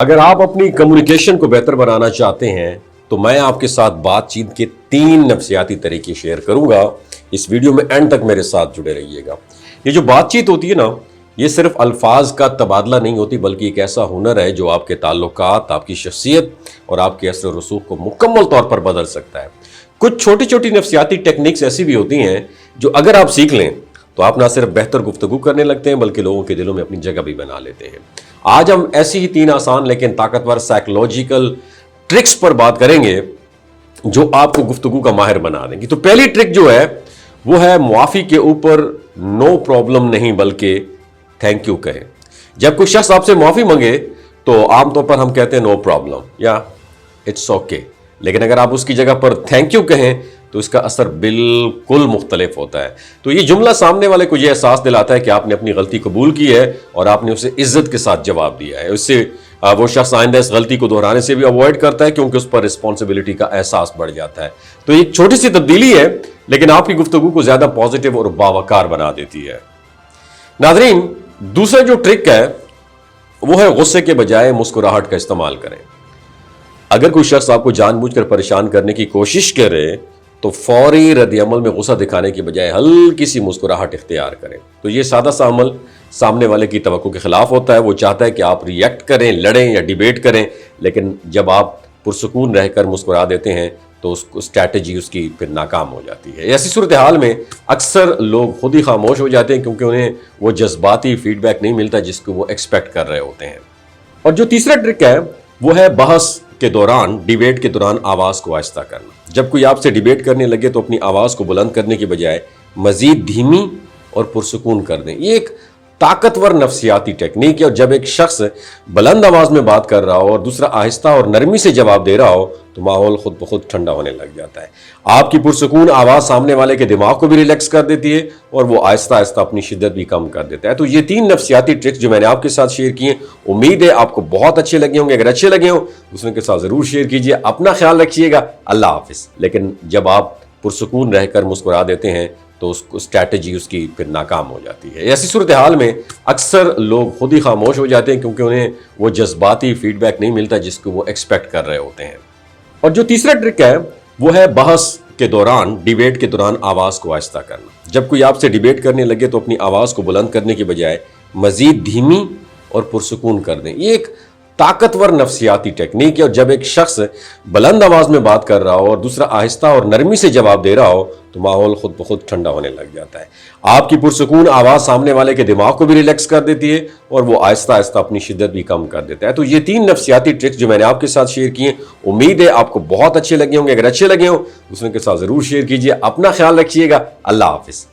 अगर आप अपनी कम्युनिकेशन को बेहतर बनाना चाहते हैं तो मैं आपके साथ बातचीत के 3 नफ्सियाती तरीके शेयर करूंगा। इस वीडियो में एंड तक मेरे साथ जुड़े रहिएगा। ये जो बातचीत होती है ना, ये सिर्फ अल्फाज का तबादला नहीं होती, बल्कि एक ऐसा हुनर है जो आपके ताल्लुकात, आपकी शख्सियत और आपके असर रसूख को मुकम्मल तौर पर बदल सकता है। कुछ छोटी छोटी नफ्सियाती टेक्निक्स ऐसी भी होती हैं जो अगर आप सीख लें तो आप ना सिर्फ बेहतर गुफ्तगू करने लगते हैं बल्कि लोगों के दिलों में अपनी जगह भी बना लेते हैं। आज हम ऐसी ही 3 आसान लेकिन ताकतवर साइकोलॉजिकल ट्रिक्स पर बात करेंगे जो आपको गुफ्तगू का माहिर बना देंगी। तो पहली ट्रिक जो है वो है मुआफ़ी के ऊपर नो प्रॉब्लम नहीं बल्कि थैंक यू कहें। जब कोई शख्स आपसे मुआफ़ी मांगे तो आमतौर पर हम कहते हैं नो प्रॉब्लम या इट्स ओके, लेकिन अगर आप उसकी जगह पर थैंक यू कहें तो इसका असर बिल्कुल मुख्तलिफ होता है। तो ये जुमला सामने वाले को ये एहसास दिलाता है कि आपने अपनी गलती कबूल की है और आपने उसे इज्जत के साथ जवाब दिया है। उससे वो शख्स आइंदा इस गलती को दोहराने से भी अवॉइड करता है क्योंकि उस पर रिस्पॉन्सिबिलिटी का एहसास बढ़ जाता है। तो एक छोटी सी तब्दीली है लेकिन आपकी गुफ्तगू को ज्यादा पॉजिटिव और बावकार बना देती है। नाज़रीन, दूसरा जो ट्रिक है वो है गुस्से के बजाय मुस्कुराहट का इस्तेमाल करें। अगर कोई शख्स आपको जानबूझकर परेशान करने की कोशिश करे तो फौरी रद्द-ए-अमल में गुस्सा दिखाने की बजाय हल्की सी मुस्कुराहट इख्तियार करें। तो ये सादा सा अमल सामने वाले की तवक्को के खिलाफ होता है। वो चाहता है कि आप रिएक्ट करें, लड़ें या डिबेट करें, लेकिन जब आप पुरसुकून रहकर मुस्कुरा देते हैं तो उसको स्ट्रैटेजी उसकी फिर नाकाम हो जाती है। ऐसी सूरत हाल में अक्सर लोग खुद ही खामोश हो जाते हैं क्योंकि उन्हें वो जज्बाती फीडबैक नहीं मिलता जिसको वो एक्सपेक्ट कर रहे होते हैं। और जो तीसरा ट्रिक है वो है बहस के दौरान, डिबेट के दौरान आवाज़ को आहिस्ता करना। जब कोई आपसे डिबेट करने लगे तो अपनी आवाज़ को बुलंद करने की बजाय मज़ीद धीमी और पुरसुकून कर दें। ये एक ताकतवर नफ्सियाती टेक्निक है और जब एक शख्स बुलंद आवाज़ में बात कर रहा हो और दूसरा आहिस्ता और नरमी से जवाब दे रहा हो तो माहौल खुद ब खुद ठंडा होने लग जाता है। आपकी पुरसुकून आवाज़ सामने वाले के दिमाग को भी रिलैक्स कर देती है और वो आहिस्ता आहिस्ता अपनी शिद्दत भी कम कर देता है। तो ये 3 नफ्सियाती ट्रिक्स जो मैंने आपके साथ शेयर किए, उम्मीद है आपको बहुत अच्छे लगे होंगे। अगर अच्छे लगे हो दूसरों के साथ ज़रूर शेयर कीजिए। अपना ख्याल रखिएगा। अल्लाह हाफिज़। लेकिन जब आप पुरसुकून रहकर मुस्कुरा देते हैं तो उसको स्ट्रैटेजी उसकी फिर नाकाम हो जाती है। ऐसी सूरत हाल में अक्सर लोग खुद ही खामोश हो जाते हैं क्योंकि उन्हें वो जज्बाती फीडबैक नहीं मिलता जिसको वो एक्सपेक्ट कर रहे होते हैं। और जो तीसरा ट्रिक है वो है बहस के दौरान, डिबेट के दौरान आवाज़ को आहिस्ता करना। जब कोई आपसे डिबेट करने लगे तो अपनी आवाज़ को बुलंद करने की बजाय मज़ीद धीमी और पुरसुकून कर दें। ये एक ताकतवर नफ्सियाती टेक्निक है और जब एक शख्स बुलंद आवाज़ में बात कर रहा हो और दूसरा आहिस्ता और नरमी से जवाब दे रहा हो तो माहौल खुद ब खुद ठंडा होने लग जाता है। आपकी पुरसुकून आवाज़ सामने वाले के दिमाग को भी रिलैक्स कर देती है और वो आहिस्ता आहिस्ता अपनी शिद्दत भी कम कर देता है। तो ये 3 नफ्सियाती ट्रिक्स जो मैंने आपके साथ शेयर किए, उम्मीद है आपको बहुत अच्छे लगे होंगे। अगर अच्छे लगे हो दूसरों के साथ ज़रूर शेयर कीजिए। अपना ख्याल रखिएगा। अल्लाह हाफिज़।